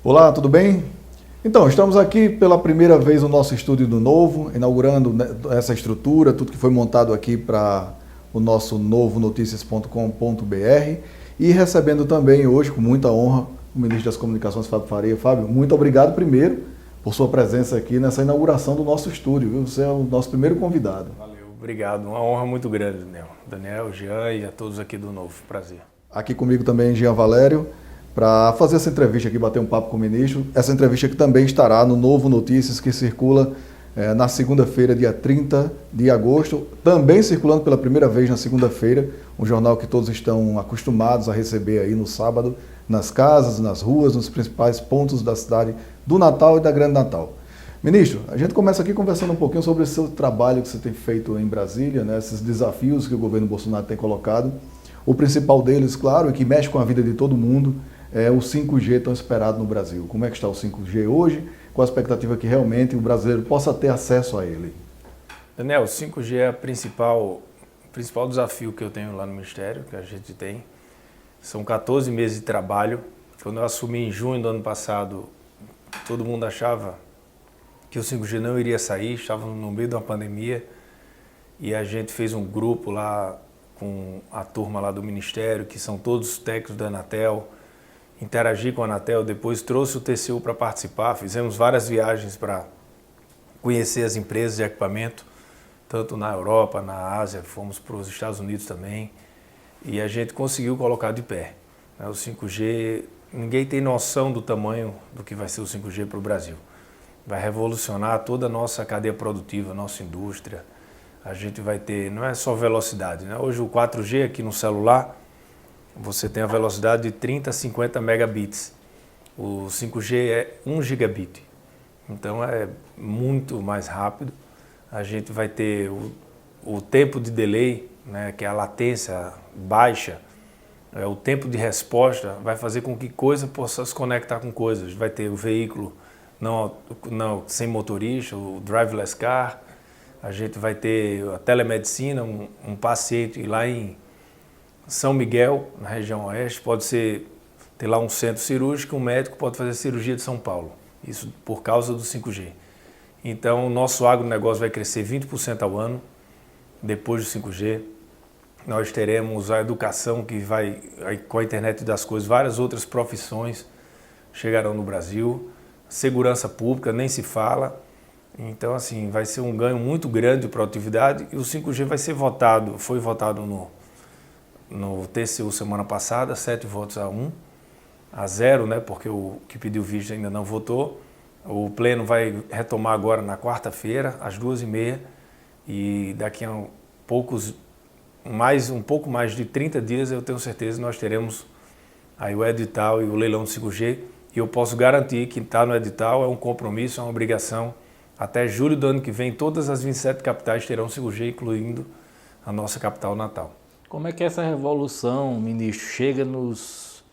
Olá, tudo bem? Então, estamos aqui pela primeira vez no nosso estúdio do Novo, inaugurando essa estrutura, tudo que foi montado aqui para o nosso novo noticias.com.br e recebendo também hoje, com muita honra, o ministro das Comunicações, Fábio Faria. Fábio, muito obrigado primeiro por sua presença aqui nessa inauguração do nosso estúdio, viu? Você é o nosso primeiro convidado. Valeu, obrigado. Uma honra muito grande, Daniel, Jean e a todos aqui do Novo. Prazer. Aqui comigo também, Jean Valério, para fazer essa entrevista aqui, bater um papo com o ministro. Essa entrevista que também estará no Novo Notícias, que circula na segunda-feira, dia 30 de agosto, também circulando pela primeira vez na segunda-feira, um jornal que todos estão acostumados a receber aí no sábado, nas casas, nas ruas, nos principais pontos da cidade do Natal e da Grande Natal. Ministro, a gente começa aqui conversando um pouquinho sobre o seu trabalho que você tem feito em Brasília, né, esses desafios que o governo Bolsonaro tem colocado. O principal deles, claro, e que mexe com a vida de todo mundo, é o 5G tão esperado no Brasil. Como é que está o 5G hoje? Qual a expectativa que realmente o brasileiro possa ter acesso a ele? Daniel, o 5G é o principal desafio que eu tenho lá no Ministério, que a gente tem. São 14 meses de trabalho. Quando eu assumi em junho do ano passado, todo mundo achava que o 5G não iria sair, estávamos no meio de uma pandemia, e a gente fez um grupo lá com a turma lá do Ministério, que são todos técnicos da Anatel, interagi com a Anatel, depois trouxe o TCU para participar, fizemos várias viagens para conhecer as empresas de equipamento, tanto na Europa, na Ásia, fomos para os Estados Unidos também, e a gente conseguiu colocar de pé. O 5G, ninguém tem noção do tamanho do que vai ser o 5G para o Brasil. Vai revolucionar toda a nossa cadeia produtiva, nossa indústria. A gente vai ter, não é só velocidade, né? Hoje o 4G aqui no celular, você tem a velocidade de 30 a 50 megabits. O 5G é 1 gigabit. Então é muito mais rápido. A gente vai ter o tempo de delay, né, que é a latência baixa, o tempo de resposta vai fazer com que coisa possa se conectar com coisas. Vai ter o veículo não sem motorista, o driverless car. A gente vai ter a telemedicina, um paciente lá em São Miguel, na região oeste, pode ter lá um centro cirúrgico, um médico pode fazer cirurgia de São Paulo. Isso por causa do 5G. Então, o nosso agronegócio vai crescer 20% ao ano, depois do 5G. Nós teremos a educação que vai, com a internet das coisas, várias outras profissões chegarão no Brasil. Segurança pública, nem se fala. Então, assim, vai ser um ganho muito grande de produtividade e o 5G vai ser votado, foi votado no TCU semana passada, 7 votos a 0, né, porque o que pediu vídeo ainda não votou. O Pleno vai retomar agora na quarta-feira, às 2h30, e daqui a um pouco mais de 30 dias, eu tenho certeza que nós teremos aí o edital e o leilão do 5G, e eu posso garantir que está no edital, é um compromisso, é uma obrigação. Até julho do ano que vem, todas as 27 capitais terão 5G, incluindo a nossa capital natal. Como é que essa revolução, ministro, chega nos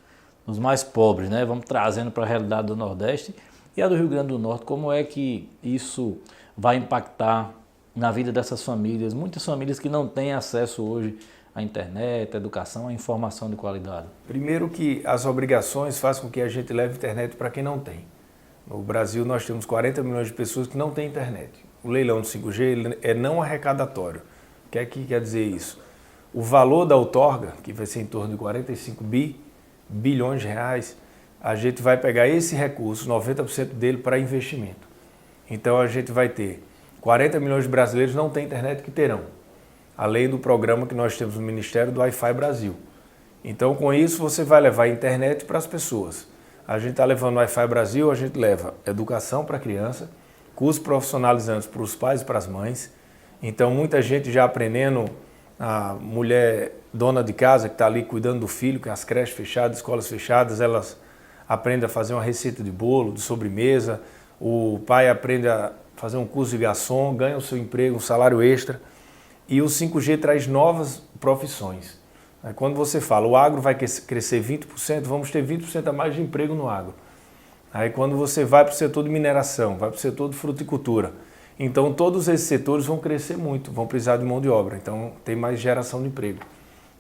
mais pobres, né? Vamos trazendo para a realidade do Nordeste e a do Rio Grande do Norte. Como é que isso vai impactar na vida dessas famílias? Muitas famílias que não têm acesso hoje à internet, à educação, à informação de qualidade. Primeiro que as obrigações fazem com que a gente leve internet para quem não tem. No Brasil nós temos 40 milhões de pessoas que não têm internet. O leilão do 5G é não arrecadatório. O que é que quer dizer isso? O valor da outorga, que vai ser em torno de 45 bilhões de reais, a gente vai pegar esse recurso, 90% dele, para investimento. Então a gente vai ter 40 milhões de brasileiros não têm internet que terão, além do programa que nós temos no Ministério do Wi-Fi Brasil. Então com isso você vai levar a internet para as pessoas. A gente está levando o Wi-Fi Brasil, a gente leva educação para a criança, cursos profissionalizantes para os pais e para as mães. Então muita gente já aprendendo, a mulher dona de casa que está ali cuidando do filho, com as creches fechadas, escolas fechadas, elas aprendem a fazer uma receita de bolo, de sobremesa. O pai aprende a fazer um curso de garçom, ganha o seu emprego, um salário extra. E o 5G traz novas profissões. Quando você fala, o agro vai crescer 20%, vamos ter 20% a mais de emprego no agro. Aí quando você vai para o setor de mineração, vai para o setor de fruticultura, então todos esses setores vão crescer muito, vão precisar de mão de obra, então tem mais geração de emprego.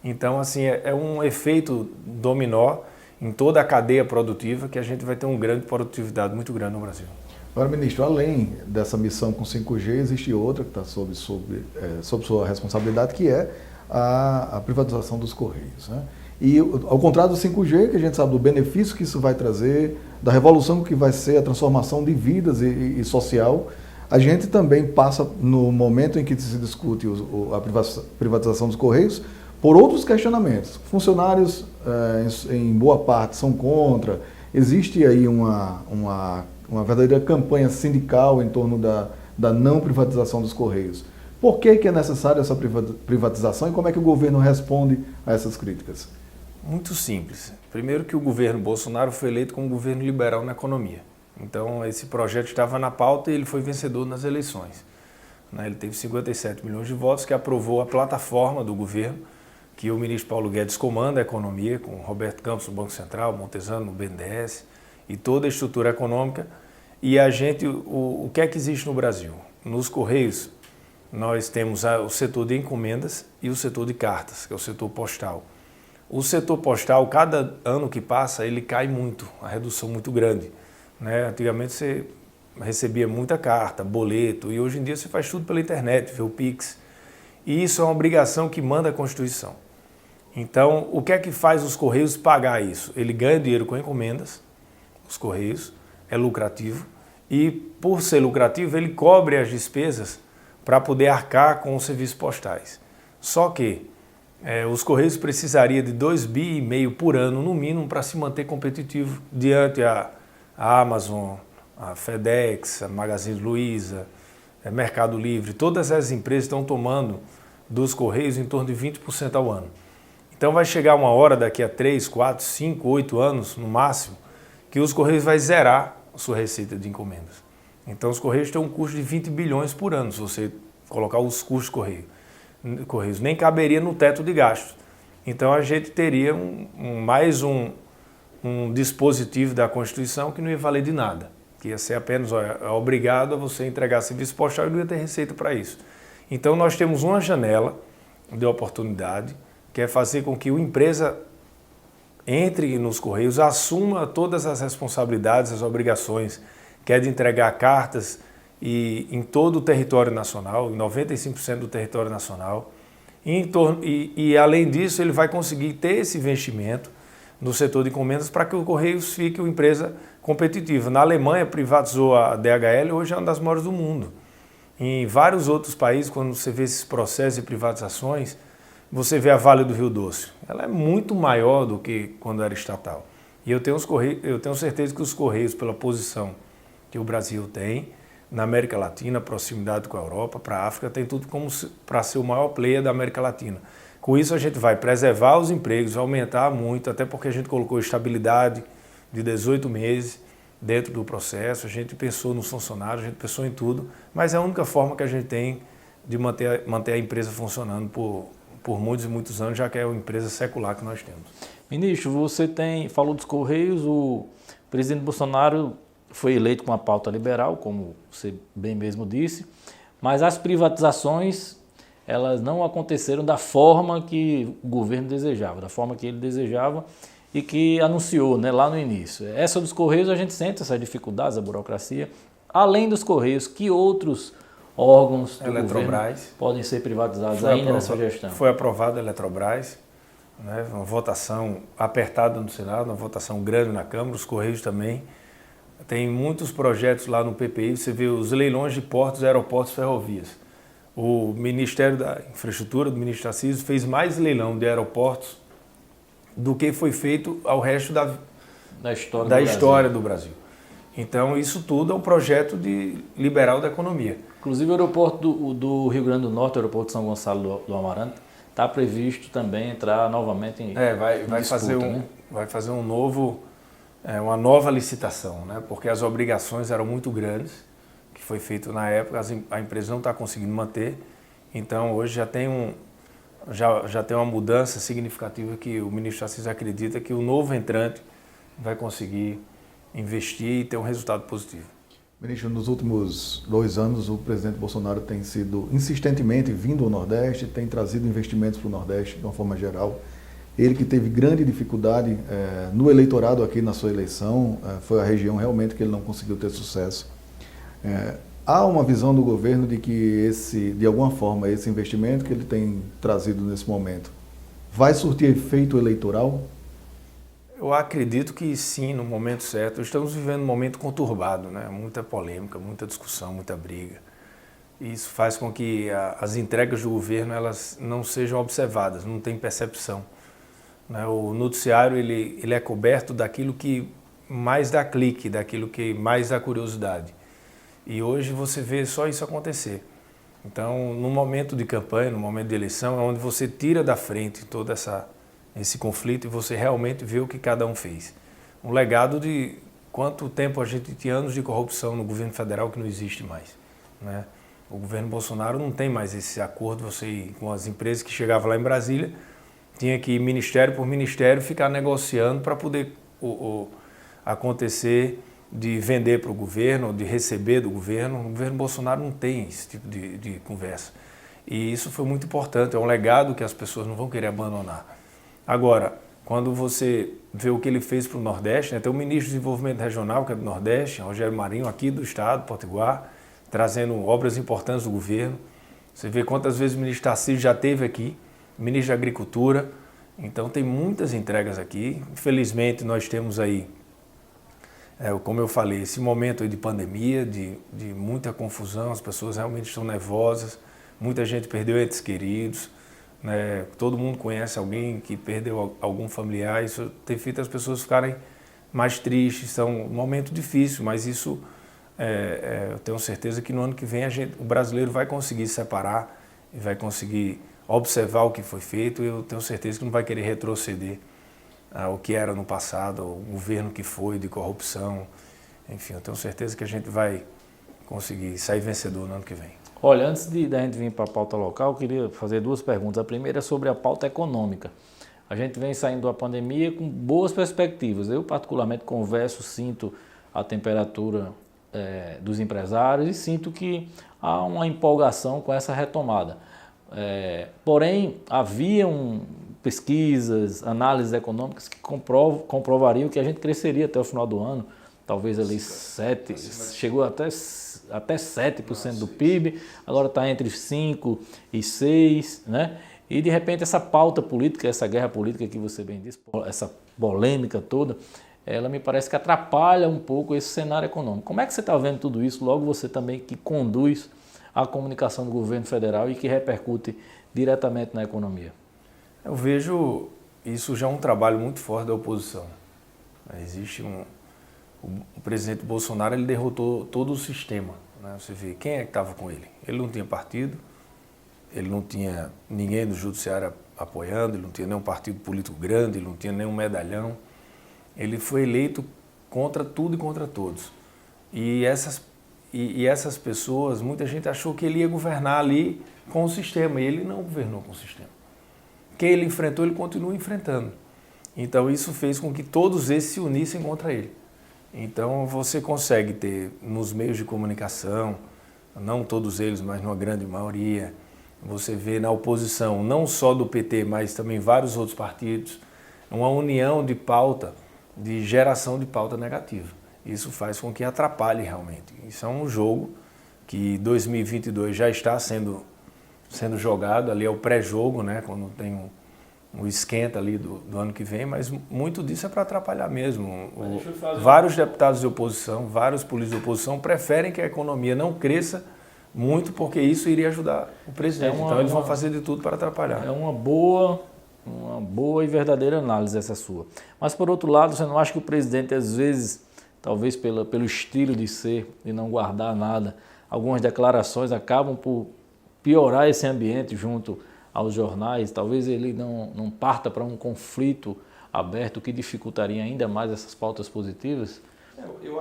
Então assim, é um efeito dominó em toda a cadeia produtiva, que a gente vai ter uma grande produtividade muito grande no Brasil. Agora, ministro, além dessa missão com 5G, existe outra que está sob sua responsabilidade, que é a privatização dos Correios, né? E ao contrário do 5G, que a gente sabe do benefício que isso vai trazer, da revolução que vai ser a transformação de vidas e social, a gente também passa, no momento em que se discute a privatização dos Correios, por outros questionamentos. Funcionários, em boa parte, são contra. Existe aí uma verdadeira campanha sindical em torno da não privatização dos Correios. Por que é necessária essa privatização e como é que o governo responde a essas críticas? Muito simples. Primeiro que o governo Bolsonaro foi eleito como governo liberal na economia. Então esse projeto estava na pauta e ele foi vencedor nas eleições. Ele teve 57 milhões de votos, que aprovou a plataforma do governo, que o ministro Paulo Guedes comanda a economia, com Roberto Campos no Banco Central, Montezano no BNDES e toda a estrutura econômica. E o que é que existe no Brasil? Nos Correios, nós temos o setor de encomendas e o setor de cartas, que é o setor postal. O setor postal, cada ano que passa, ele cai muito, a redução muito grande. Antigamente você recebia muita carta, boleto, e hoje em dia você faz tudo pela internet, vê o Pix. E isso é uma obrigação que manda a Constituição. Então, o que é que faz os Correios pagar isso? Ele ganha dinheiro com encomendas, os Correios, é lucrativo, e por ser lucrativo, ele cobre as despesas para poder arcar com os serviços postais. Só que os Correios precisariam de 2,5 bi por ano, no mínimo, para se manter competitivo diante a Amazon, a FedEx, a Magazine Luiza, Mercado Livre. Todas essas empresas estão tomando dos Correios em torno de 20% ao ano. Então vai chegar uma hora, daqui a 3, 4, 5, 8 anos, no máximo, que os Correios vai zerar a sua receita de encomendas. Então os Correios têm um custo de 20 bilhões por ano, se você colocar os custos Correios. Nem caberia no teto de gastos. Então a gente teria mais um dispositivo da Constituição que não ia valer de nada, que ia ser apenas obrigado a você entregar serviço postal e não ia ter receita para isso. Então nós temos uma janela de oportunidade, que é fazer com que a empresa entre nos Correios, assuma todas as responsabilidades, as obrigações, que é de entregar cartas em todo o território nacional, em 95% do território nacional. E além disso, ele vai conseguir ter esse investimento no setor de encomendas para que o Correios fique uma empresa competitiva. Na Alemanha, privatizou a DHL, hoje é uma das maiores do mundo. Em vários outros países, quando você vê esses processos de privatizações, você vê a Vale do Rio Doce. Ela é muito maior do que quando era estatal. E eu tenho certeza que os Correios, pela posição que o Brasil tem, na América Latina, proximidade com a Europa, para a África, tem tudo como para ser o maior player da América Latina. Com isso a gente vai preservar os empregos, aumentar muito, até porque a gente colocou estabilidade de 18 meses dentro do processo, a gente pensou nos funcionários, a gente pensou em tudo, mas é a única forma que a gente tem de manter a empresa funcionando por muitos e muitos anos, já que é uma empresa secular que nós temos. Ministro, você falou dos Correios, o presidente Bolsonaro foi eleito com uma pauta liberal, como você bem mesmo disse, mas as privatizações, elas não aconteceram da forma que o governo desejava, da forma que ele desejava e que anunciou, né, lá no início. Essa dos Correios, a gente sente essas dificuldades, a burocracia. Além dos Correios, que outros órgãos do governo podem ser privatizados ainda nessa gestão? Foi aprovada a Eletrobras, né, uma votação apertada no Senado, uma votação grande na Câmara, os Correios também. Tem muitos projetos lá no PPI, você vê os leilões de portos, aeroportos, ferrovias. O Ministério da Infraestrutura, do ministro Tarcísio, fez mais leilão de aeroportos do que foi feito ao resto da história do Brasil. Então, isso tudo é um projeto liberal da economia. Inclusive, o aeroporto do Rio Grande do Norte, o aeroporto de São Gonçalo do Amarante, está previsto também entrar novamente em disputa, vai fazer uma nova licitação, né? Porque as obrigações eram muito grandes, que foi feito na época, a empresa não está conseguindo manter, então hoje já tem uma mudança significativa que o ministro Tarcísio acredita que o novo entrante vai conseguir investir e ter um resultado positivo. Ministro, nos últimos 2 anos, o presidente Bolsonaro tem sido insistentemente vindo ao Nordeste, tem trazido investimentos para o Nordeste de uma forma geral. ele que teve grande dificuldade no eleitorado aqui na sua eleição, foi a região realmente que ele não conseguiu ter sucesso. Há uma visão do governo de que de alguma forma, esse investimento que ele tem trazido nesse momento vai surtir efeito eleitoral? Eu acredito que sim, no momento certo. Estamos vivendo um momento conturbado, né? Muita polêmica, muita discussão, muita briga. E isso faz com que as entregas do governo elas não sejam observadas, não tem percepção. Né? O noticiário ele é coberto daquilo que mais dá clique, daquilo que mais dá curiosidade. E hoje você vê só isso acontecer. Então, no momento de campanha, no momento de eleição, é onde você tira da frente todo esse conflito e você realmente vê o que cada um fez. Um legado de quanto tempo a gente tinha anos de corrupção no governo federal que não existe mais. Né? O governo Bolsonaro não tem mais esse acordo, você ir com as empresas que chegavam lá em Brasília, tinha que ir ministério por ministério ficar negociando para poder acontecer de vender para o governo, de receber do governo. O governo Bolsonaro não tem esse tipo de conversa. E isso foi muito importante, é um legado que as pessoas não vão querer abandonar. Agora, quando você vê o que ele fez para o Nordeste, né, tem o ministro de Desenvolvimento Regional, que é do Nordeste, Rogério Marinho, aqui do estado, Potiguar, trazendo obras importantes do governo. Você vê quantas vezes o ministro Tarcísio já esteve aqui, o ministro da Agricultura. Então, tem muitas entregas aqui. Infelizmente, nós temos aí, como eu falei, esse momento aí de pandemia, de muita confusão, as pessoas realmente estão nervosas, muita gente perdeu entes queridos, né? Todo mundo conhece alguém que perdeu algum familiar, isso tem feito as pessoas ficarem mais tristes, são um momento difícil, mas isso eu tenho certeza que no ano que vem o brasileiro vai conseguir separar e vai conseguir observar o que foi feito e eu tenho certeza que não vai querer retroceder ao que era no passado, o governo que foi de corrupção, enfim, eu tenho certeza que a gente vai conseguir sair vencedor no ano que vem. Olha, antes da gente vir para a pauta local, eu queria fazer duas perguntas. A primeira é sobre a pauta econômica. A gente vem saindo da pandemia com boas perspectivas. Eu, particularmente, converso, sinto a temperatura dos empresários e sinto que há uma empolgação com essa retomada. Porém, haviam pesquisas, análises econômicas que comprovariam que a gente cresceria até o final do ano, talvez ali 7%, chegou até 7% do PIB, agora está entre 5% e 6%, né? E de repente essa pauta política, essa guerra política que você bem disse, essa polêmica toda, ela me parece que atrapalha um pouco esse cenário econômico. Como é que você está vendo tudo isso? Logo você também que conduz a comunicação do governo federal e que repercute diretamente na economia. Eu vejo isso já um trabalho muito forte da oposição. Existe o presidente Bolsonaro ele derrotou todo o sistema. Né? Você vê quem é que estava com ele. Ele não tinha partido, ele não tinha ninguém do judiciário apoiando, ele não tinha nenhum partido político grande, ele não tinha nenhum medalhão. Ele foi eleito contra tudo e contra todos. E essas pessoas, muita gente achou que ele ia governar ali com o sistema, e ele não governou com o sistema. Quem ele enfrentou, ele continua enfrentando. Então isso fez com que todos esses se unissem contra ele. Então você consegue ter nos meios de comunicação, não todos eles, mas numa grande maioria, você vê na oposição, não só do PT, mas também vários outros partidos, uma união de pauta, de geração de pauta negativa. Isso faz com que atrapalhe realmente. Isso é um jogo que 2022 já está sendo jogado, ali é o pré-jogo, né, quando tem um esquenta ali do ano que vem, mas muito disso é para atrapalhar mesmo. Vários deputados de oposição, vários políticos de oposição preferem que a economia não cresça muito porque isso iria ajudar o presidente. Então eles vão fazer de tudo para atrapalhar. É uma boa e verdadeira análise essa sua. Mas por outro lado, você não acha que o presidente às vezes, talvez pelo estilo de ser e não guardar nada, algumas declarações acabam por piorar esse ambiente junto aos jornais, talvez ele não parta para um conflito aberto que dificultaria ainda mais essas pautas positivas?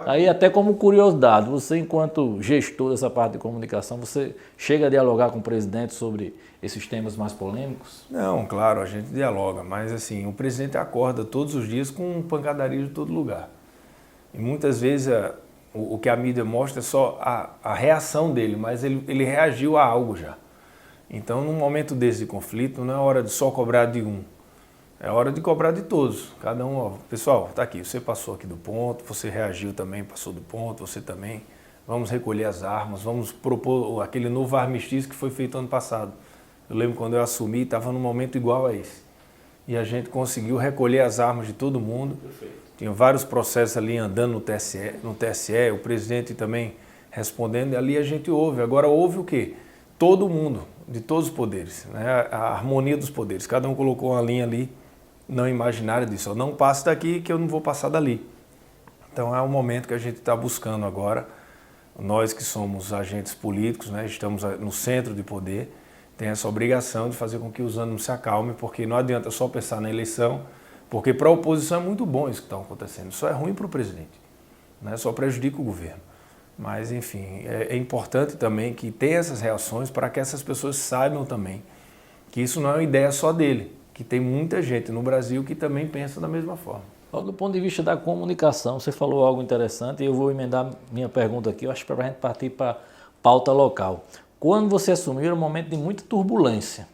Aí até como curiosidade, você enquanto gestor dessa parte de comunicação, você chega a dialogar com o presidente sobre esses temas mais polêmicos? Não, claro, a gente dialoga, mas assim, o presidente acorda todos os dias com pancadaria de todo lugar. E muitas vezes o que a mídia mostra é só a reação dele, mas ele reagiu a algo já. Então, num momento desse de conflito, não é hora de só cobrar de um. É hora de cobrar de todos. Cada um, ó, pessoal, tá aqui, você passou aqui do ponto, você reagiu também, passou do ponto, você também. Vamos recolher as armas, vamos propor aquele novo armistício que foi feito ano passado. Eu lembro quando eu assumi, estava num momento igual a esse. E a gente conseguiu recolher as armas de todo mundo. Perfeito. Tinha vários processos ali andando no TSE, o presidente também respondendo, e ali a gente ouve. Agora ouve o quê? Todo mundo, de todos os poderes, né? A harmonia dos poderes. Cada um colocou uma linha ali, não imaginária disso. Eu não passo daqui que eu não vou passar dali. Então é o momento que a gente está buscando agora. Nós que somos agentes políticos, né, estamos no centro de poder, tem essa obrigação de fazer com que os ânimos se acalmem, porque não adianta só pensar na eleição, porque para a oposição é muito bom isso que está acontecendo, só é ruim para o presidente, né, só prejudica o governo. Mas, enfim, é importante também que tenha essas reações para que essas pessoas saibam também que isso não é uma ideia só dele, que tem muita gente no Brasil que também pensa da mesma forma. Do ponto de vista da comunicação, você falou algo interessante e eu vou emendar minha pergunta aqui, eu acho que para a gente partir para a pauta local. Quando você assumiu era um momento de muita turbulência,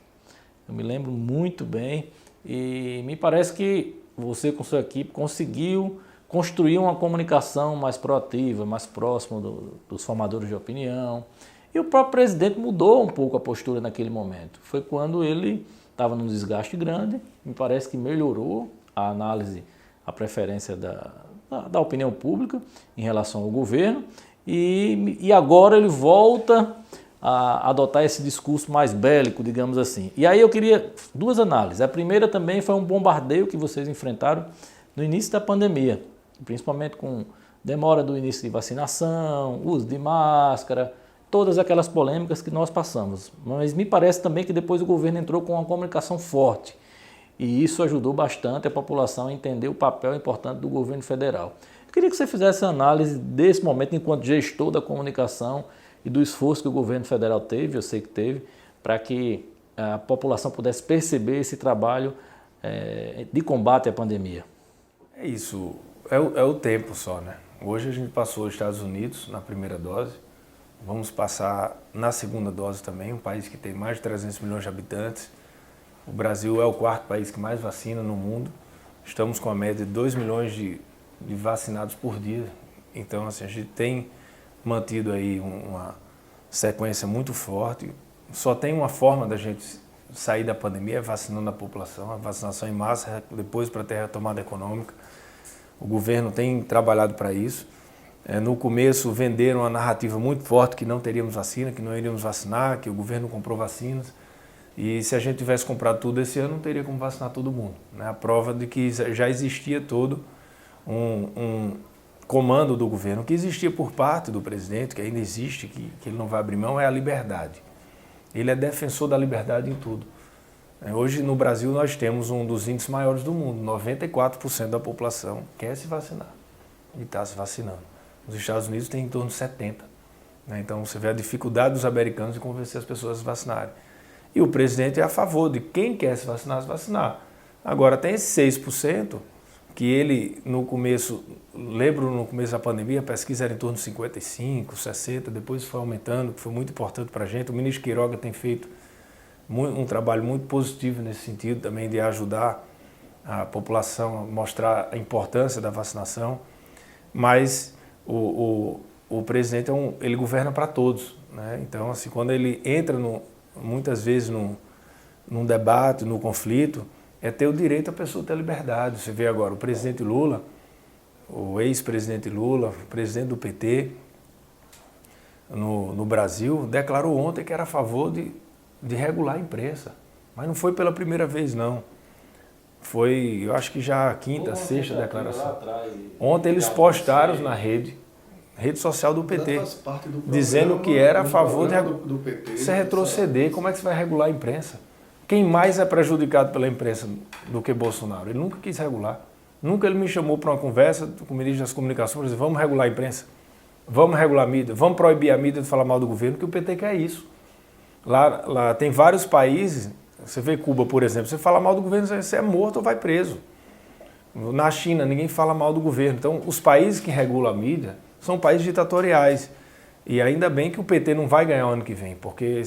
eu me lembro muito bem e me parece que você com sua equipe conseguiu construir uma comunicação mais proativa, mais próxima dos formadores de opinião e o próprio presidente mudou um pouco a postura naquele momento. Foi quando ele estava num desgaste grande, me parece que melhorou a análise, a preferência da opinião pública em relação ao governo e agora ele volta a adotar esse discurso mais bélico, digamos assim. E aí eu queria duas análises. A primeira também foi um bombardeio que vocês enfrentaram no início da pandemia, principalmente com demora do início de vacinação, uso de máscara, todas aquelas polêmicas que nós passamos. Mas me parece também que depois o governo entrou com uma comunicação forte. E isso ajudou bastante a população a entender o papel importante do governo federal. Eu queria que você fizesse a análise desse momento enquanto gestor da comunicação e do esforço que o governo federal teve, eu sei que teve, para que a população pudesse perceber esse trabalho de combate à pandemia. É isso, é o tempo só, né? Hoje a gente passou os Estados Unidos na primeira dose, vamos passar na segunda dose também, um país que tem mais de 300 milhões de habitantes. O Brasil é o quarto país que mais vacina no mundo. Estamos com a média de 2 milhões de vacinados por dia. Então, assim, a gente tem mantido aí uma sequência muito forte. Só tem uma forma da gente sair da pandemia, vacinando a população, a vacinação em massa, depois para ter retomada econômica. O governo tem trabalhado para isso. No começo venderam uma narrativa muito forte que não teríamos vacina, que não iríamos vacinar, que o governo comprou vacinas. E se a gente tivesse comprado tudo esse ano, não teria como vacinar todo mundo, né? A prova de que já existia todo um comando do governo, que existia por parte do presidente, que ainda existe, que ele não vai abrir mão, é a liberdade. Ele é defensor da liberdade em tudo. Hoje no Brasil nós temos um dos índices maiores do mundo, 94% da população quer se vacinar e está se vacinando. Nos Estados Unidos tem em torno de 70%. Né? Então você vê a dificuldade dos americanos de convencer as pessoas a se vacinarem. E o presidente é a favor de quem quer se vacinar. Agora tem esse 6% que ele no começo, lembro no começo da pandemia, a pesquisa era em torno de 55%, 60%, depois foi aumentando, que foi muito importante para a gente. O ministro Queiroga tem feito um trabalho muito positivo nesse sentido também de ajudar a população a mostrar a importância da vacinação. Mas o presidente ele governa para todos, né? Então, assim, quando ele entra muitas vezes num debate, no conflito, é ter o direito a pessoa ter liberdade. Você vê agora o presidente Lula, o ex-presidente Lula, o presidente do PT no Brasil, declarou ontem que era a favor de regular a imprensa. Mas não foi pela primeira vez, não. Foi, eu acho que já a quinta, sexta declaração. Ontem eles postaram na rede social do PT, dizendo que era a favor do PT. Você retroceder, como é que você vai regular a imprensa? Quem mais é prejudicado pela imprensa do que Bolsonaro? Ele nunca quis regular. Nunca ele me chamou para uma conversa com o ministro das Comunicações para dizer, vamos regular a imprensa, vamos regular a mídia, vamos proibir a mídia de falar mal do governo, que o PT quer isso. Lá tem vários países, você vê Cuba, por exemplo, você fala mal do governo, você é morto ou vai preso. Na China, ninguém fala mal do governo. Então, os países que regulam a mídia são países ditatoriais. E ainda bem que o PT não vai ganhar o ano que vem, porque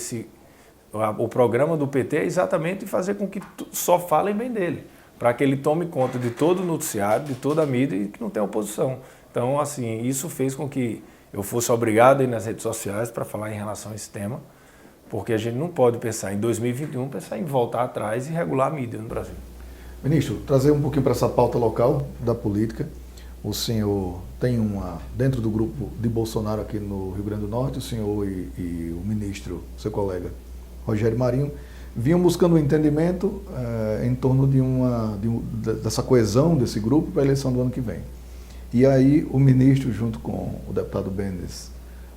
o programa do PT é exatamente fazer com que só falem bem dele. para que ele tome conta de todo o noticiário, de toda a mídia e que não tenha oposição. Então, assim, isso fez com que eu fosse obrigado a ir nas redes sociais para falar em relação a esse tema, porque a gente não pode pensar em 2021, pensar em voltar atrás e regular a mídia no Brasil. Ministro, trazer um pouquinho para essa pauta local da política. O senhor tem dentro do grupo de Bolsonaro aqui no Rio Grande do Norte, o senhor e o ministro, seu colega, Rogério Marinho, vinham buscando um entendimento em torno dessa coesão desse grupo para a eleição do ano que vem. E aí o ministro, junto com o deputado Benes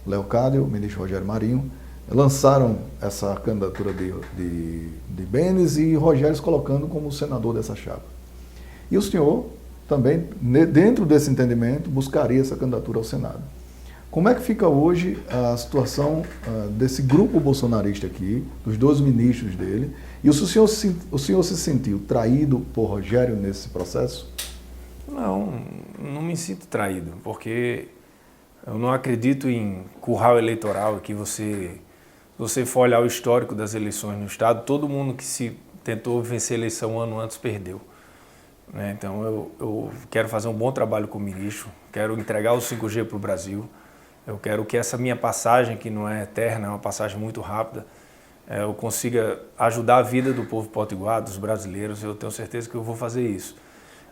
Leocádio, o ministro Rogério Marinho, lançaram essa candidatura de Benes e Rogério se colocando como senador dessa chapa. E o senhor também, dentro desse entendimento, buscaria essa candidatura ao Senado. Como é que fica hoje a situação desse grupo bolsonarista aqui, dos dois ministros dele, e o senhor se sentiu traído por Rogério nesse processo? Não me sinto traído, porque eu não acredito em curral eleitoral, que se você for olhar o histórico das eleições no Estado, todo mundo que se tentou vencer a eleição um ano antes perdeu. Né? Então eu quero fazer um bom trabalho com o ministro, quero entregar o 5G para o Brasil, eu quero que essa minha passagem, que não é eterna, é uma passagem muito rápida, eu consiga ajudar a vida do povo potiguar, dos brasileiros, eu tenho certeza que eu vou fazer isso.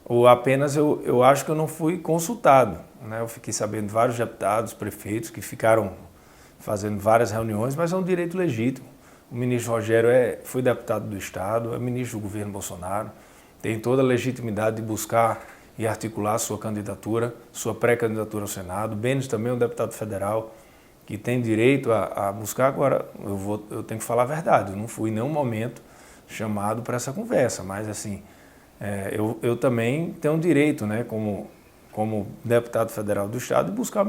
Ou apenas eu acho que eu não fui consultado, né? Eu fiquei sabendo de vários deputados, prefeitos que ficaram fazendo várias reuniões, mas é um direito legítimo. O ministro Rogério foi deputado do Estado, é ministro do governo Bolsonaro, tem toda a legitimidade de buscar e articular sua candidatura, sua pré-candidatura ao Senado. Benes também é um deputado federal que tem direito a buscar. Agora, eu tenho que falar a verdade, eu não fui em nenhum momento chamado para essa conversa, mas assim, eu também tenho direito, né, como deputado federal do Estado, de buscar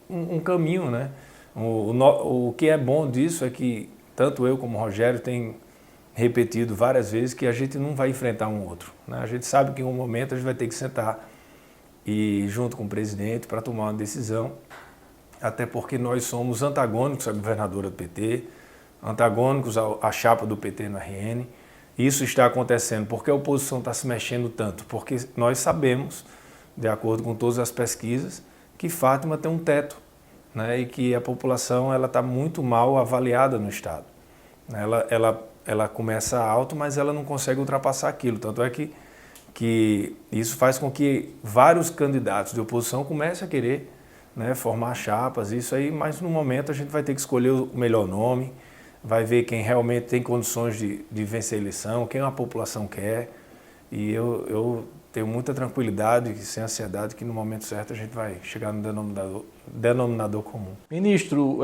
um caminho, né? O que é bom disso é que tanto eu como o Rogério tem repetido várias vezes que a gente não vai enfrentar um outro, né? A gente sabe que em um momento a gente vai ter que sentar e junto com o presidente para tomar uma decisão, até porque nós somos antagônicos à governadora do PT, antagônicos à chapa do PT no RN. Isso está acontecendo porque a oposição está se mexendo tanto, porque nós sabemos, de acordo com todas as pesquisas, que Fátima tem um teto, né, e que a população está muito mal avaliada no Estado. Ela começa alto, mas ela não consegue ultrapassar aquilo. Tanto é que isso faz com que vários candidatos de oposição comecem a querer, né, formar chapas, isso aí, mas no momento a gente vai ter que escolher o melhor nome, vai ver quem realmente tem condições de vencer a eleição, quem a população quer. E eu tenho muita tranquilidade e sem ansiedade que no momento certo a gente vai chegar no denominador comum. Ministro,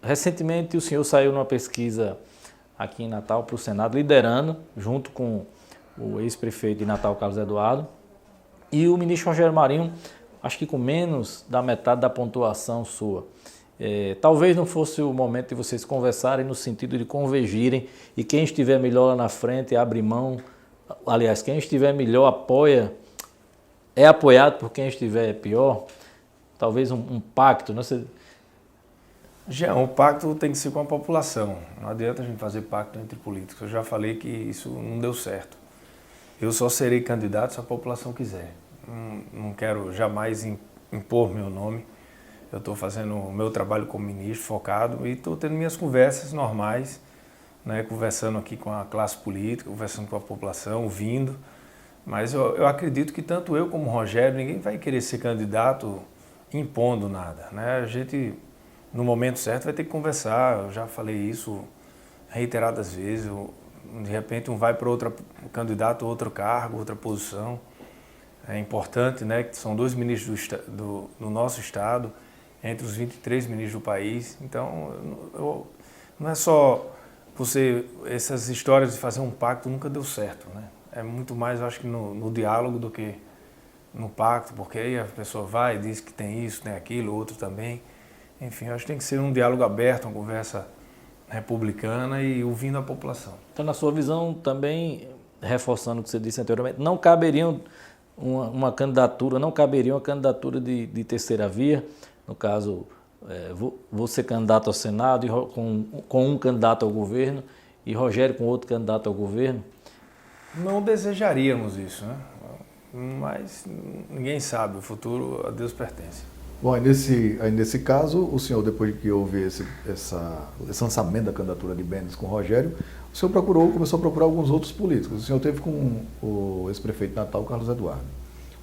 recentemente o senhor saiu numa pesquisa aqui em Natal para o Senado, liderando, junto com o ex-prefeito de Natal, Carlos Eduardo, e o ministro Rogério Marinho, acho que com menos da metade da pontuação sua. Talvez não fosse o momento de vocês conversarem no sentido de convergirem e quem estiver melhor lá na frente abre mão, aliás, quem estiver melhor apoia, é apoiado por quem estiver pior, talvez um pacto, não sei. Jean, o pacto tem que ser com a população, não adianta a gente fazer pacto entre políticos, eu já falei que isso não deu certo. Eu só serei candidato se a população quiser, não quero jamais impor meu nome. Eu estou fazendo o meu trabalho como ministro, focado, e estou tendo minhas conversas normais, né, conversando aqui com a classe política, conversando com a população, ouvindo. Mas eu acredito que tanto eu como o Rogério, ninguém vai querer ser candidato impondo nada, né? A gente, no momento certo, vai ter que conversar. Eu já falei isso reiteradas vezes. De repente, um vai para outro candidato, outro cargo, outra posição. É importante, né, que são 2 ministros do nosso Estado, entre os 23 ministros do país. Então, não é só essas histórias de fazer um pacto nunca deu certo, né? É muito mais, eu acho que no diálogo do que no pacto, porque aí a pessoa vai e diz que tem isso, tem aquilo, outro também. Enfim, eu acho que tem que ser um diálogo aberto, uma conversa republicana e ouvindo a população. Então, na sua visão, também, reforçando o que você disse anteriormente, não caberia uma candidatura de terceira via, no caso, vou ser candidato ao Senado com um candidato ao governo e Rogério com outro candidato ao governo? Não desejaríamos isso, né? Mas ninguém sabe, o futuro a Deus pertence. Bom, aí nesse caso, o senhor, depois de que houve esse lançamento da candidatura de Benes com o Rogério, o senhor começou a procurar alguns outros políticos. O senhor teve com o ex-prefeito de Natal, Carlos Eduardo.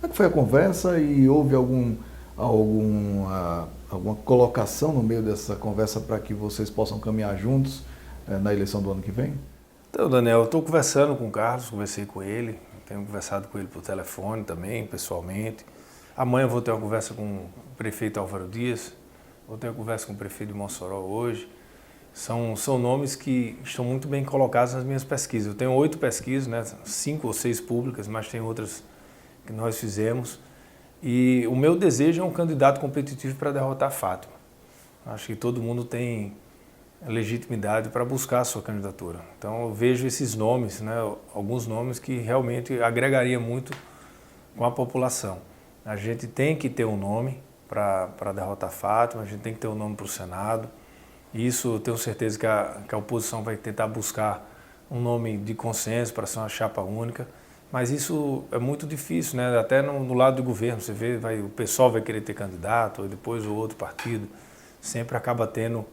Como é que foi a conversa e houve alguma colocação no meio dessa conversa para que vocês possam caminhar juntos na eleição do ano que vem? Então, Daniel, eu estou conversando com o Carlos, conversei com ele, tenho conversado com ele por telefone também, pessoalmente. Amanhã eu vou ter uma conversa com o prefeito Álvaro Dias, vou ter uma conversa com o prefeito de Mossoró hoje. São nomes que estão muito bem colocados nas minhas pesquisas. Eu tenho 8 pesquisas, né? 5 ou 6 públicas, mas tem outras que nós fizemos. E o meu desejo é um candidato competitivo para derrotar a Fátima. Acho que todo mundo tem legitimidade para buscar a sua candidatura. Então eu vejo esses nomes, né? Alguns nomes que realmente agregariam muito com a população. A gente tem que ter um nome para derrotar a Fátima, a gente tem que ter um nome para o Senado. Isso eu tenho certeza que a oposição vai tentar buscar um nome de consenso para ser uma chapa única, mas isso é muito difícil, né? Até no lado do governo, você vê, o pessoal vai querer ter candidato, ou depois o outro partido, sempre acaba tendo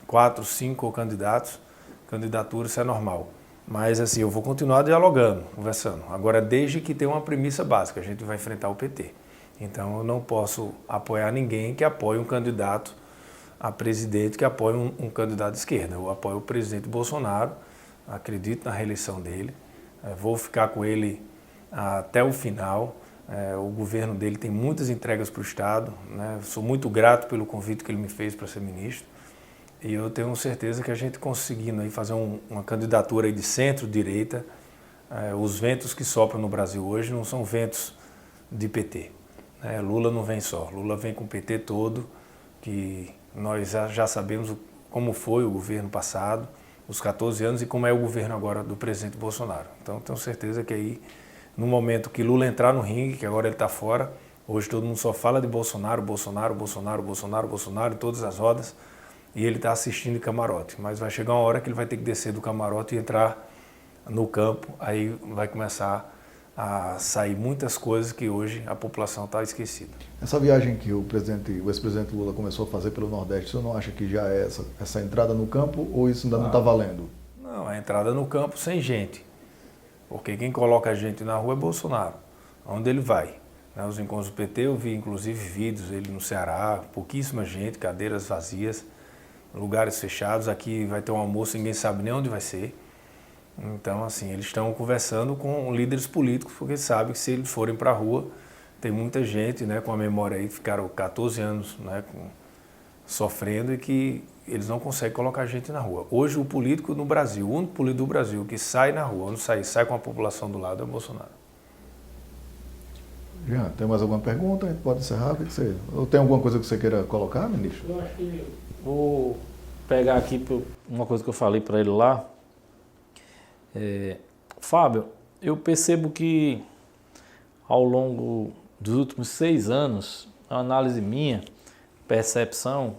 4, 5 candidatos, candidatura, isso é normal. Mas assim, eu vou continuar dialogando, conversando. Agora, desde que tenha uma premissa básica, a gente vai enfrentar o PT. Então eu não posso apoiar ninguém que apoie um candidato a presidente, que apoie um candidato de esquerda. Eu apoio o presidente Bolsonaro, acredito na reeleição dele, vou ficar com ele até o final. O governo dele tem muitas entregas para o Estado, né? Sou muito grato pelo convite que ele me fez para ser ministro. E eu tenho certeza que a gente conseguindo aí fazer uma candidatura aí de centro-direita, os ventos que sopram no Brasil hoje não são ventos de PT. Lula não vem só, Lula vem com o PT todo, que nós já sabemos como foi o governo passado, os 14 anos, e como é o governo agora do presidente Bolsonaro. Então tenho certeza que aí, no momento que Lula entrar no ringue, que agora ele está fora, hoje todo mundo só fala de Bolsonaro, Bolsonaro, Bolsonaro, Bolsonaro, Bolsonaro, em todas as rodas, e ele está assistindo de camarote. Mas vai chegar uma hora que ele vai ter que descer do camarote e entrar no campo, aí vai começar a sair muitas coisas que hoje a população está esquecida. Essa viagem que o ex-presidente Lula começou a fazer pelo Nordeste, você não acha que já é essa entrada no campo ou isso ainda não está valendo? Não, a entrada no campo sem gente. Porque quem coloca a gente na rua é Bolsonaro. Onde ele vai? Os encontros do PT, eu vi inclusive vídeos, ele no Ceará, pouquíssima gente, cadeiras vazias, lugares fechados. Aqui vai ter um almoço, ninguém sabe nem onde vai ser. Então, assim, eles estão conversando com líderes políticos, porque sabem que se eles forem para a rua, tem muita gente, né, com a memória aí, que ficaram 14 anos, né, sofrendo, e que eles não conseguem colocar a gente na rua. Hoje, o político no Brasil, o único político do Brasil que sai na rua, não sai com a população do lado, é o Bolsonaro. Jean, tem mais alguma pergunta? A gente pode encerrar? Ou tem alguma coisa que você queira colocar, ministro? Eu acho que vou pegar aqui uma coisa que eu falei para ele lá. Fábio, eu percebo que ao longo dos últimos 6 anos, a análise minha, percepção,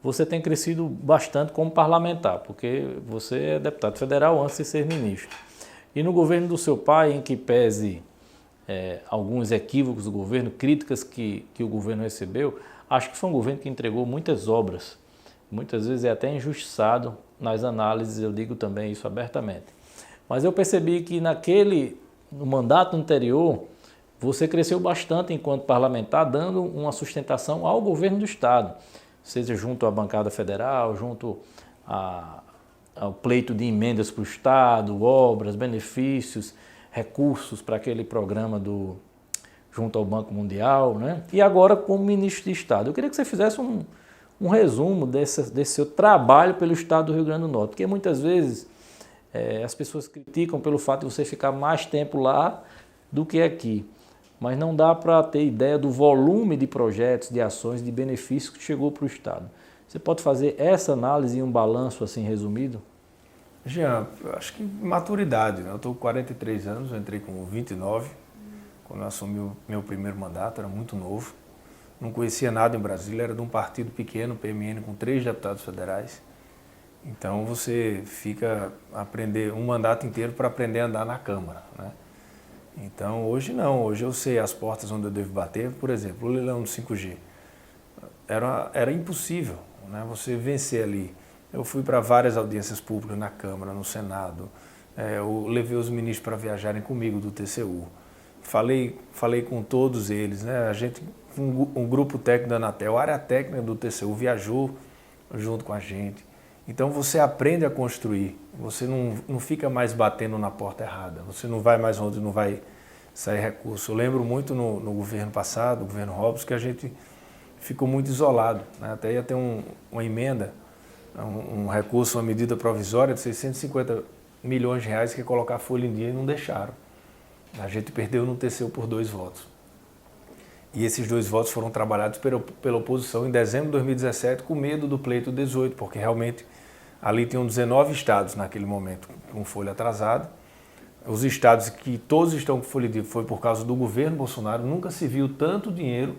você tem crescido bastante como parlamentar, porque você é deputado federal antes de ser ministro. E no governo do seu pai, em que pese alguns equívocos do governo, críticas que o governo recebeu, acho que foi um governo que entregou muitas obras. Muitas vezes é até injustiçado nas análises, eu digo também isso abertamente. Mas eu percebi que no mandato anterior, você cresceu bastante enquanto parlamentar, dando uma sustentação ao governo do Estado, seja junto à bancada federal, junto ao pleito de emendas para o Estado, obras, benefícios, recursos para aquele programa junto ao Banco Mundial, né? E agora como ministro de Estado. Eu queria que você fizesse um resumo desse seu trabalho pelo Estado do Rio Grande do Norte, porque muitas vezes as pessoas criticam pelo fato de você ficar mais tempo lá do que aqui, mas não dá para ter ideia do volume de projetos, de ações, de benefícios que chegou para o Estado. Você pode fazer essa análise em um balanço assim resumido? Jean, eu acho que maturidade, né? Eu estou com 43 anos, eu entrei com 29, quando eu assumi o meu primeiro mandato, era muito novo, não conhecia nada em Brasília, era de um partido pequeno, PMN, com 3 deputados federais. Então você fica aprender um mandato inteiro para aprender a andar na Câmara, né? Então hoje não, hoje eu sei as portas onde eu devo bater. Por exemplo, o leilão do 5G. Era impossível, né, você vencer ali. Eu fui para várias audiências públicas na Câmara, no Senado, eu levei os ministros para viajarem comigo do TCU. Falei com todos eles, né? A gente, um grupo técnico da Anatel, a área técnica do TCU viajou junto com a gente. Então você aprende a construir, você não fica mais batendo na porta errada, você não vai mais onde não vai sair recurso. Eu lembro muito no governo passado, o governo Robson, que a gente ficou muito isolado, né? Até ia ter uma emenda, um recurso, uma medida provisória de 650 milhões de reais que ia colocar a folha em dia e não deixaram. A gente perdeu no TCU por 2 votos. E esses 2 votos foram trabalhados pela oposição em dezembro de 2017 com medo do pleito 18, porque realmente ali tinham 19 estados naquele momento com folha atrasada. Os estados que todos estão com folha de foi por causa do governo Bolsonaro. Nunca se viu tanto dinheiro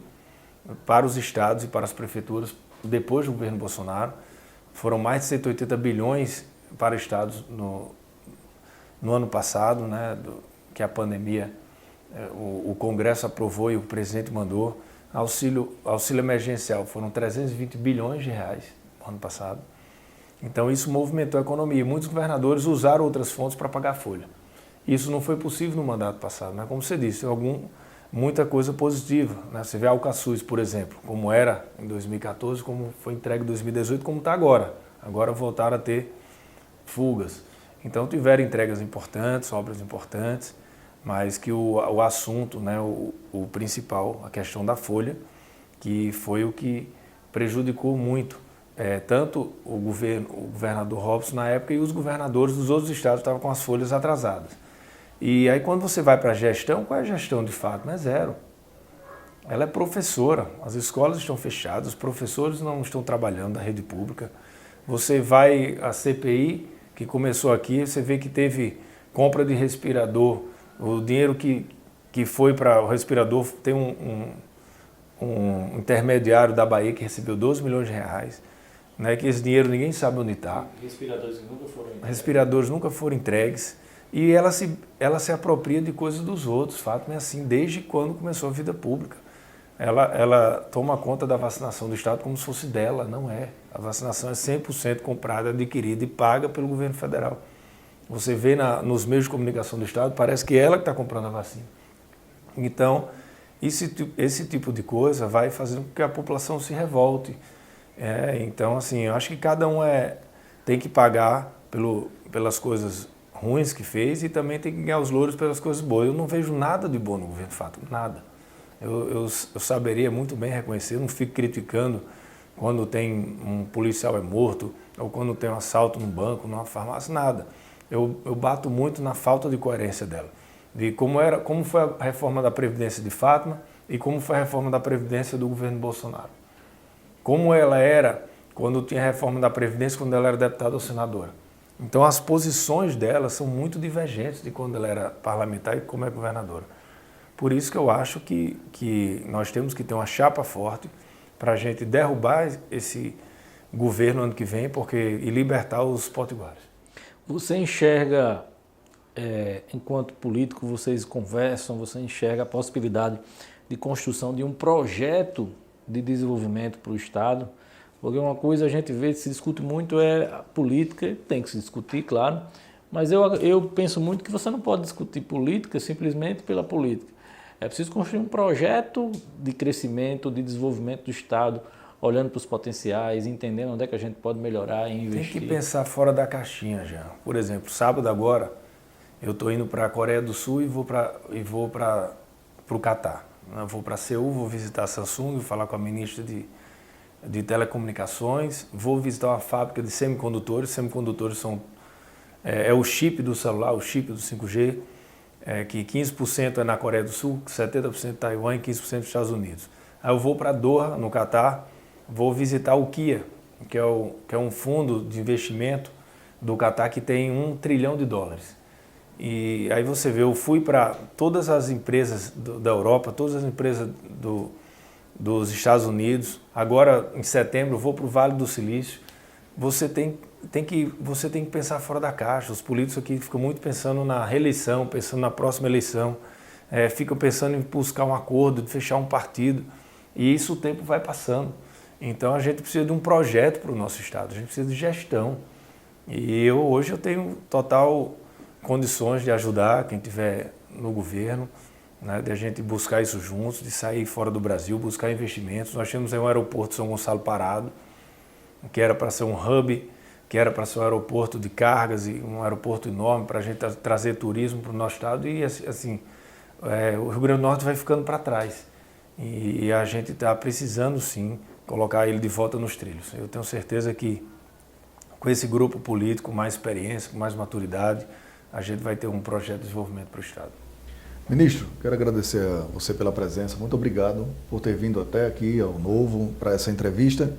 para os estados e para as prefeituras depois do governo Bolsonaro. Foram mais de 180 bilhões para estados no ano passado, né, que a pandemia, o Congresso aprovou e o presidente mandou. Auxílio emergencial, foram 320 bilhões de reais no ano passado. Então isso movimentou a economia. Muitos governadores usaram outras fontes para pagar a folha. Isso não foi possível no mandato passado, né? Como você disse, muita coisa positiva, né? Você vê Alcaçuz, por exemplo, como era em 2014, como foi entregue em 2018, como está agora. Agora voltaram a ter fugas. Então tiveram entregas importantes, obras importantes, mas que o assunto, né, o principal, a questão da folha, que foi o que prejudicou muito, tanto o governador Robson na época e os governadores dos outros estados estavam com as folhas atrasadas. E aí quando você vai para a gestão, qual é a gestão de fato? Não é zero. Ela é professora, as escolas estão fechadas, os professores não estão trabalhando na rede pública. Você vai à CPI, que começou aqui, você vê que teve compra de respirador, o dinheiro que foi para o respirador, tem um intermediário da Bahia que recebeu 12 milhões de reais, né, que esse dinheiro ninguém sabe onde está. Respiradores nunca foram entregues. E ela se apropria de coisas dos outros, fato é assim, desde quando começou a vida pública. Ela toma conta da vacinação do Estado como se fosse dela, não é. A vacinação é 100% comprada, adquirida e paga pelo governo federal. Você vê nos meios de comunicação do Estado, parece que ela que está comprando a vacina. Então, esse tipo de coisa vai fazer com que a população se revolte. Então, assim, eu acho que cada um tem que pagar pelas coisas ruins que fez e também tem que ganhar os louros pelas coisas boas. Eu não vejo nada de bom no governo Fátima, nada. Eu saberia muito bem reconhecer, não fico criticando quando tem um policial é morto ou quando tem um assalto num banco, numa farmácia, nada. Eu bato muito na falta de coerência dela, de como foi a reforma da Previdência de Fátima e como foi a reforma da Previdência do governo Bolsonaro. Como ela era quando tinha a reforma da Previdência, quando ela era deputada ou senadora. Então as posições dela são muito divergentes de quando ela era parlamentar e como é governadora. Por isso que eu acho que nós temos que ter uma chapa forte para a gente derrubar esse governo ano que vem e libertar os potiguares. Você enxerga, enquanto político, vocês conversam, você enxerga a possibilidade de construção de um projeto de desenvolvimento para o Estado? Porque uma coisa a gente vê, se discute muito é a política, tem que se discutir, claro, mas eu penso muito que você não pode discutir política simplesmente pela política. É preciso construir um projeto de crescimento, de desenvolvimento do Estado, olhando para os potenciais, entendendo onde é que a gente pode melhorar e investir. Tem que pensar fora da caixinha já. Por exemplo, sábado agora, eu estou indo para a Coreia do Sul e vou para o Catar. Eu vou para Seul, vou visitar a Samsung, vou falar com a ministra de telecomunicações, vou visitar uma fábrica de semicondutores. Semicondutores é o chip do celular, o chip do 5G, que 15% é na Coreia do Sul, 70% em Taiwan e 15% nos Estados Unidos. Aí eu vou para Doha, no Catar, vou visitar o Kia, que é um fundo de investimento do Catar que tem $1 trilhão. E aí você vê, eu fui para todas as empresas da Europa, todas as empresas dos Estados Unidos. Agora, em setembro, eu vou para o Vale do Silício, você tem que pensar fora da caixa. Os políticos aqui ficam muito pensando na reeleição, pensando na próxima eleição, ficam pensando em buscar um acordo, de fechar um partido, e isso o tempo vai passando. Então a gente precisa de um projeto para o nosso estado, a gente precisa de gestão. E hoje eu tenho total condições de ajudar quem estiver no governo, né, de a gente buscar isso juntos, de sair fora do Brasil, buscar investimentos. Nós temos aí um aeroporto São Gonçalo parado, que era para ser um hub, que era para ser um aeroporto de cargas e um aeroporto enorme para a gente trazer turismo para o nosso estado, e assim, o Rio Grande do Norte vai ficando para trás. E a gente está precisando sim colocar ele de volta nos trilhos. Eu tenho certeza que com esse grupo político, com mais experiência, com mais maturidade, a gente vai ter um projeto de desenvolvimento para o estado. Ministro, quero agradecer a você pela presença. Muito obrigado por ter vindo até aqui ao Novo para essa entrevista.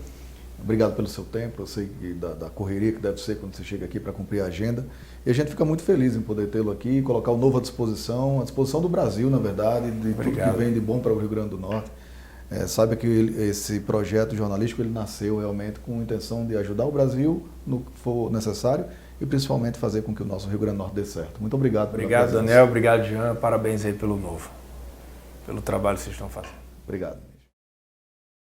Obrigado pelo seu tempo. Eu sei que da correria que deve ser quando você chega aqui para cumprir a agenda. E a gente fica muito feliz em poder tê-lo aqui e colocar o Novo à disposição do Brasil, na verdade, de tudo que vem de bom para o Rio Grande do Norte. Saiba que esse projeto jornalístico ele nasceu realmente com a intenção de ajudar o Brasil no que for necessário e principalmente fazer com que o nosso Rio Grande do Norte dê certo. Muito obrigado. Obrigado, Daniel. Obrigado, Jean. Parabéns aí pelo Novo, pelo trabalho que vocês estão fazendo. Obrigado.